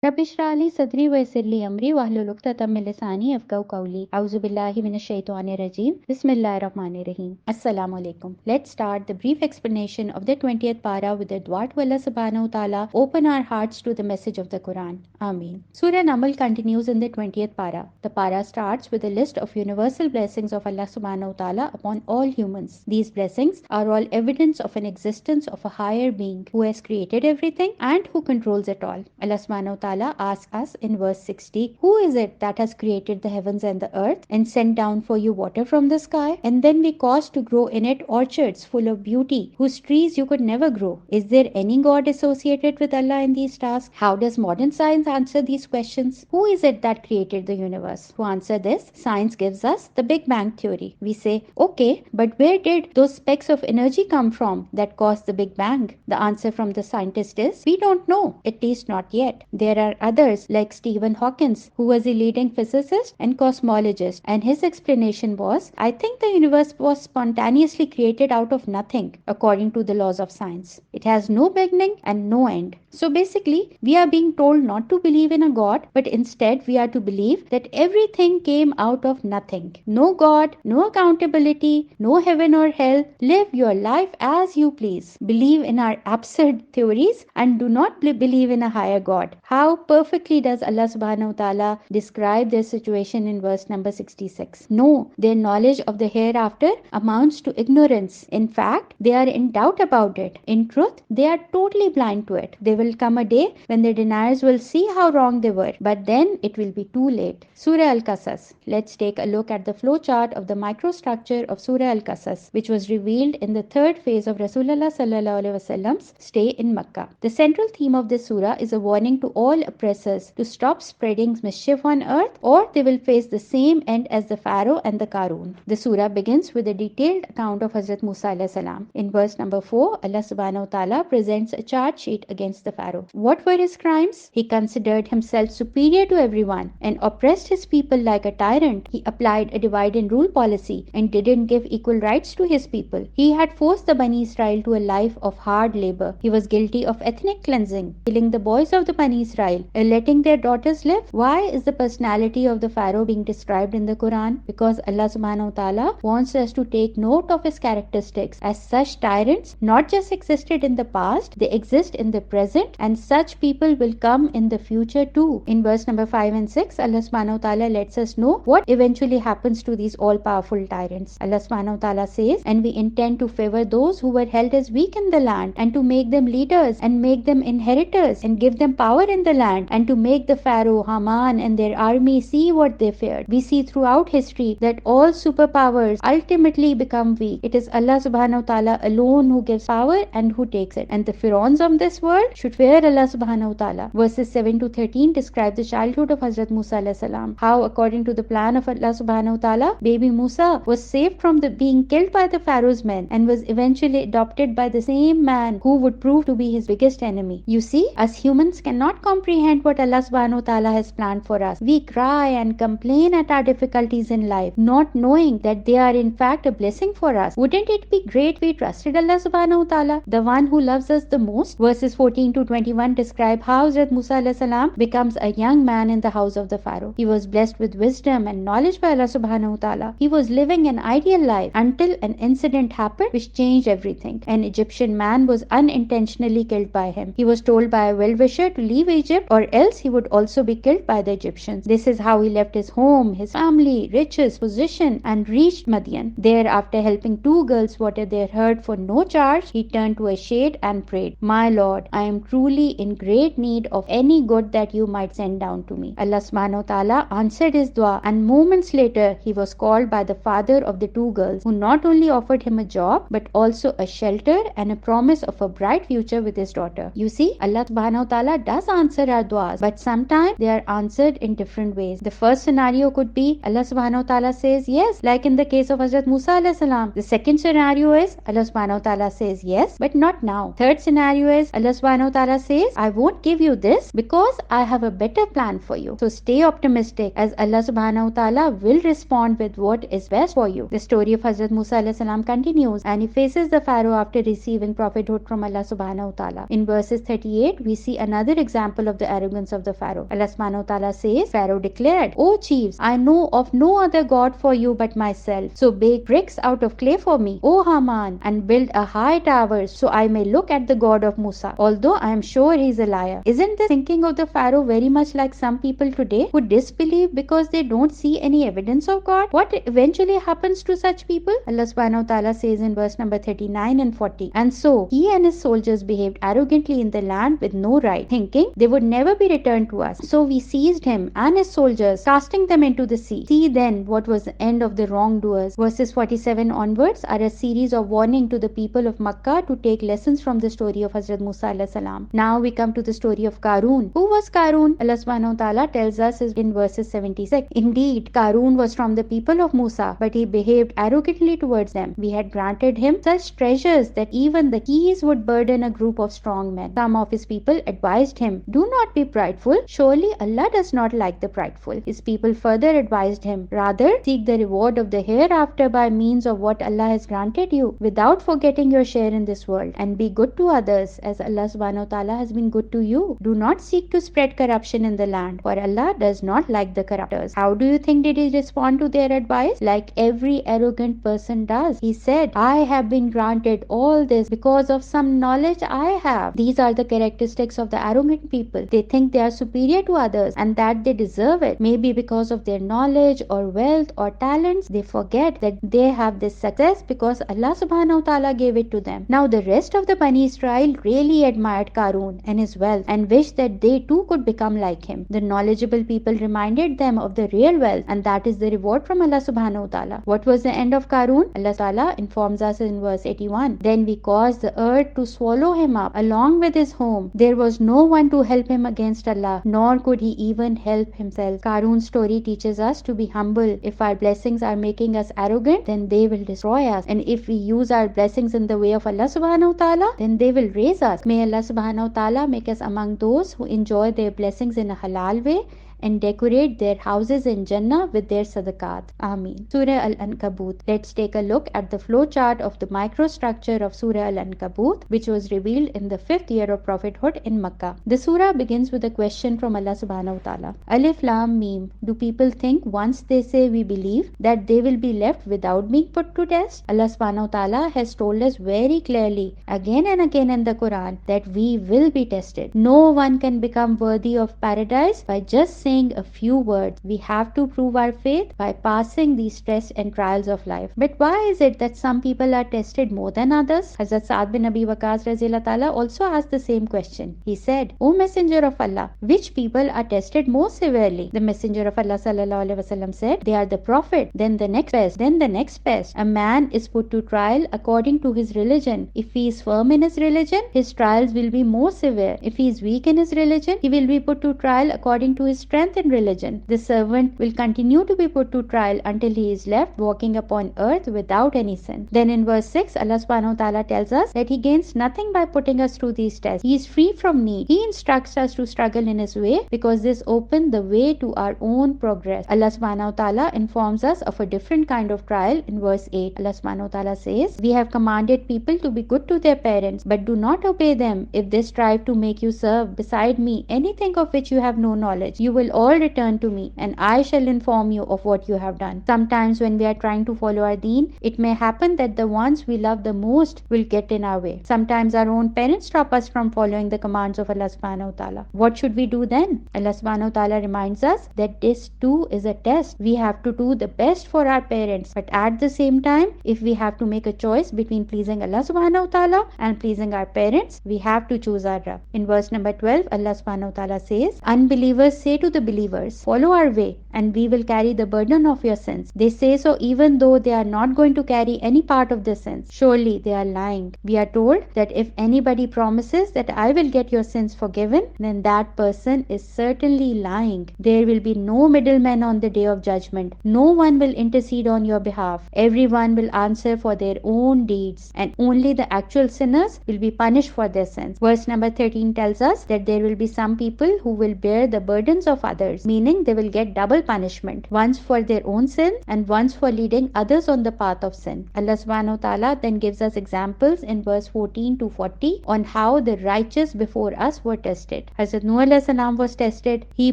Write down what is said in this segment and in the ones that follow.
रब इश्रह ली सदरी व यस्सिर ली अमरी वहलुल उक़दतम मिन लिसानी यफ़क़हू क़ौली औज़ु बिल्लाहि मिनश शैतानिर रजीम बिस्मिल्लाहिर रहमानिर रहीम Assalamu alaikum. Let's start the brief explanation of the 20th para with the dua to Allah subhanahu wa ta'ala. Open our hearts to the message of the Quran. Ameen. Surah Naml continues in the 20th para. The para starts with a list of universal blessings of Allah subhanahu wa ta'ala upon all humans. These blessings are all evidence of an existence of a higher being who has created everything and who controls it all. Allah subhanahu wa ta'ala asks us in verse 60, who is it that has created the heavens and the earth and sent down for you water from the sky? And then we caused to grow in it orchards full of beauty, whose trees you could never grow. Is there any God associated with Allah in these tasks? How does modern science answer these questions? Who is it that created the universe? To answer this, science gives us the Big Bang theory. We say, okay, but where did those specks of energy come from that caused the Big Bang? The answer from the scientist is, we don't know, at least not yet. There are others like Stephen Hawking, who was a leading physicist and cosmologist, and his explanation was, I think the universe was spontaneously created out of nothing, according to the laws of science. It has no beginning and no end. So basically, we are being told not to believe in a God, but instead we are to believe that everything came out of nothing. No God, no accountability, no heaven or hell. Live your life as you please. Believe in our absurd theories and do not believe in a higher God. How perfectly does Allah subhanahu wa ta'ala describe their situation in verse number 66. No, their knowledge of the hereafter amounts to ignorance. In fact, they are in doubt about it. In truth, they are totally blind to it. There will come a day when the deniers will see how wrong they were, but then it will be too late. Surah Al-Qasas. Let's take a look at the flowchart of the microstructure of Surah Al-Qasas, which was revealed in the third phase of Rasulullah sallallahu alaihi wasallam's stay in Makkah. The central theme of this surah is a warning to all oppressors to stop spreading mischief on earth, or they will face the same end as the Pharaoh and the Qarun. The surah begins with a detailed account of Hazrat Musa alayhi salam. In verse number 4, Allah subhanahu wa ta'ala presents a charge sheet against the Pharaoh. What were his crimes? He considered himself superior to everyone and oppressed his people like a tyrant. He applied a divide and rule policy and didn't give equal rights to his people. He had forced the Bani Israel to a life of hard labor. He was guilty of ethnic cleansing, killing the boys of the Bani Israel and letting their daughters live. Why is the personality of the Pharaoh being described in the Quran? Because Allah subhanahu wa ta'ala wants us to take note of his characteristics, as such tyrants not just existed in the past, they exist in the present, and such people will come in the future too. In verse number 5 and 6, Allah subhanahu wa ta'ala lets us know what eventually happens to these all-powerful tyrants. Allah subhanahu wa ta'ala says, and we intend to favor those who were held as weak in the land, and to make them leaders and make them inheritors and give them power in the land, and to make the Pharaoh, Haman and their army see what they feared. We see throughout history that all superpowers ultimately become weak. It is Allah subhanahu wa ta'ala alone who gives power and who takes it. And the pharaohs of this world should fear Allah subhanahu wa ta'ala. Verses 7 to 13 describe the childhood of Hazrat Musa alayhi salam. How according to the plan of Allah subhanahu wa ta'ala, baby Musa was saved from being killed by the Pharaoh's men and was eventually adopted by the same man who would prove to be his biggest enemy. You see, us humans cannot comprehend what Allah subhanahu wa ta'ala has planned for us. We cry and complain at our difficulties in life, not knowing that they are in fact a blessing for us. Wouldn't it be great if we trusted Allah subhanahu wa ta'ala, the one who loves us the most? Verses 14 to 21 describe how Hazrat Musa alayhi salam becomes a young man in the house of the Pharaoh. He was blessed with wisdom and knowledge by Allah subhanahu wa ta'ala. He was living an ideal life until an incident happened which changed everything. An Egyptian man was unintentionally killed by him. He was told by a well-wisher to leave Egypt or else he would also be killed by the Egyptians. This is how he left his home, his family, riches, position and reached Madian. There, after helping two girls water their herd for no charge, he turned to a shade and prayed, My Lord, I am truly in great need of any good that you might send down to me. Allah subhanahu wa ta'ala answered his dua, and moments later he was called by the father of the two girls, who not only offered him a job but also a shelter and a promise of a bright future with his daughter. You see, Allah subhanahu wa ta'ala does answer our duas, but sometimes they are answered in different ways. The first scenario could be Allah subhanahu wa ta'ala says yes, like in the case of Hazrat Musa alayhi salam. The second scenario is Allah subhanahu wa ta'ala says yes, but not now. Third scenario is Allah subhanahu wa ta'ala says, I won't give you this because I have a better plan for you. So stay optimistic, as Allah subhanahu wa ta'ala will respond with what is best for you. The story of Hazrat Musa alayhi salam continues, and he faces the Pharaoh after receiving prophethood from Allah subhanahu wa ta'ala. In verses 38, we see another example of of the arrogance of the Pharaoh. Allah subhanahu wa ta'ala says, Pharaoh declared, O chiefs, I know of no other God for you but myself. So bake bricks out of clay for me, O Haman, and build a high tower so I may look at the God of Musa, although I am sure he is a liar. Isn't the thinking of the Pharaoh very much like some people today who disbelieve because they don't see any evidence of God? What eventually happens to such people? Allah subhanahu wa ta'ala says in verse number 39 and 40, and so he and his soldiers behaved arrogantly in the land with no right, thinking they would never be returned to us. So we seized him and his soldiers, casting them into the sea. See then what was the end of the wrongdoers. Verses 47 onwards are a series of warning to the people of Makkah to take lessons from the story of Hazrat Musa alayhi salam. Now we come to the story of Qarun. Who was Qarun? Allah subhanahu wa ta'ala tells us in verses 76. Indeed, Qarun was from the people of Musa, but he behaved arrogantly towards them. We had granted him such treasures that even the keys would burden a group of strong men. Some of his people advised him, do not be prideful. Surely Allah does not like the prideful. His people further advised him, rather seek the reward of the hereafter by means of what Allah has granted you, without forgetting your share in this world, and be good to others as Allah subhanahu wa ta'ala has been good to you. Do not seek to spread corruption in the land, for Allah does not like the corruptors. How do you think did he respond to their advice? Like every arrogant person does. He said, I have been granted all this because of some knowledge I have. These are the characteristics of the arrogant people. They think they are superior to others and that they deserve it. Maybe because of their knowledge or wealth or talents, they forget that they have this success because Allah subhanahu wa ta'ala gave it to them. Now the rest of the Bani Israel really admired Qarun and his wealth and wished that they too could become like him. The knowledgeable people reminded them of the real wealth, and that is the reward from Allah subhanahu wa ta'ala. What was the end of Qarun? Allah ta'ala informs us in verse 81. Then we caused the earth to swallow him up along with his home. There was no one to help him against Allah, nor could he even help himself. Qarun's story teaches us to be humble. If our blessings are making us arrogant, then they will destroy us. And if we use our blessings in the way of Allah subhanahu wa ta'ala, then they will raise us. May Allah subhanahu wa ta'ala make us among those who enjoy their blessings in a halal way and decorate their houses in Jannah with their sadaqat. Ameen. Surah Al-Ankabut. Let's take a look at the flowchart of the microstructure of Surah Al-Ankabut, which was revealed in the 5th year of prophethood in Makkah. The surah begins with a question from Allah subhanahu wa ta'ala. Alif Lam Mim. Do people think once they say we believe that they will be left without being put to test? Allah subhanahu wa ta'ala has told us very clearly again and again in the Quran that we will be tested. No one can become worthy of paradise by just saying a few words. We have to prove our faith by passing these tests and trials of life. But why is it that some people are tested more than others? Hazrat Sa'ad bin Abi Waqqas Raziyallahu ta'ala also asked the same question. He said, O Messenger of Allah, which people are tested more severely? The Messenger of Allah sallallahu alaihi wasallam said, they are the Prophet, then the next best, then the next best. A man is put to trial according to his religion. If he is firm in his religion, his trials will be more severe. If he is weak in his religion, he will be put to trial according to his strength in religion. The servant will continue to be put to trial until he is left walking upon earth without any sin. Then in verse 6, Allah subhanahu wa ta'ala tells us that he gains nothing by putting us through these tests. He is free from need. He instructs us to struggle in his way because this opens the way to our own progress. Allah subhanahu wa ta'ala informs us of a different kind of trial in verse 8. Allah subhanahu wa ta'ala says, we have commanded people to be good to their parents, but do not obey them. If they strive to make you serve beside me anything of which you have no knowledge, you will all return to me, and I shall inform you of what you have done. Sometimes when we are trying to follow our deen, it may happen that the ones we love the most will get in our way. Sometimes our own parents stop us from following the commands of Allah subhanahu wa ta'ala. What should we do then? Allah subhanahu wa ta'ala reminds us that this too is a test. We have to do the best for our parents, but at the same time, if we have to make a choice between pleasing Allah subhanahu wa ta'ala and pleasing our parents, we have to choose our Rabb. In verse number 12, Allah subhanahu wa ta'ala says, unbelievers say to the believers, follow our way and we will carry the burden of your sins. They say so even though they are not going to carry any part of the sins. Surely they are lying. We are told that if anybody promises that I will get your sins forgiven, then that person is certainly lying. There will be no middleman on the day of judgment. No one will intercede on your behalf. Everyone will answer for their own deeds, and only the actual sinners will be punished for their sins. Verse number 13 tells us that there will be some people who will bear the burdens of others, meaning they will get double punishment, once for their own sin and once for leading others on the path of sin. Allah subhanahu wa ta'ala then gives us examples in verse 14 to 40 on how the righteous before us were tested. Hazrat Nuh alayhi salam was tested. He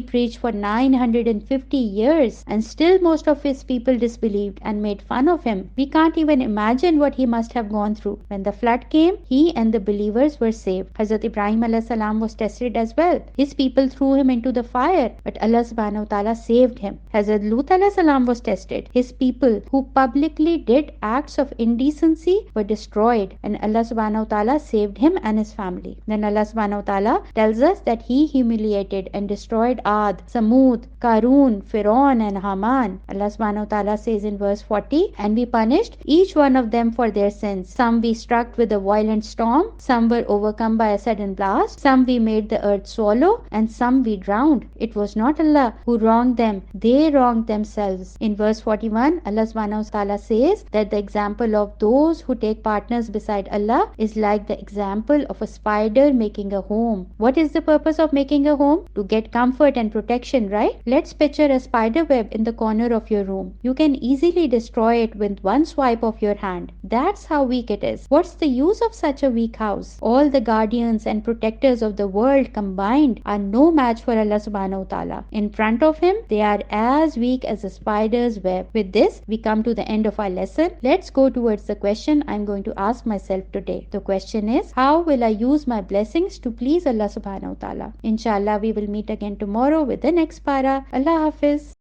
preached for 950 years and still most of his people disbelieved and made fun of him. We can't even imagine what he must have gone through. When the flood came, he and the believers were saved. Hazrat Ibrahim alayhi salam was tested as well. His people threw him into the fire, but Allah subhanahu wa ta'ala saved him. Hazrat Lut alayhi salam was tested. His people who publicly did acts of indecency were destroyed, and Allah subhanahu wa ta'ala saved him and his family. Then Allah subhanahu wa ta'ala tells us that he humiliated and destroyed Ad, Samud, Qarun, Fir'aun and Haman. Allah subhanahu wa ta'ala says in verse 40, and we punished each one of them for their sins. Some we struck with a violent storm, some were overcome by a sudden blast, some we made the earth swallow, and some we drowned. It was not Allah who wronged them, they wronged themselves. In verse 41, Allah subhanahu wa ta'ala says that the example of those who take partners beside Allah is like the example of a spider making a home. What is the purpose of making a home? To get comfort and protection, right? Let's picture a spider web in the corner of your room. You can easily destroy it with one swipe of your hand. That's how weak it is. What's the use of such a weak house? All the guardians and protectors of the world combined are no match for Allah subhanahu wa ta'ala. In front of him, they are as weak as a spider's web. With this, we come to the end of our lesson. Let's go towards the question I'm going to ask myself today. The question is, how will I use my blessings to please Allah subhanahu wa ta'ala? Inshallah, we will meet again tomorrow with the next para. Allah Hafiz.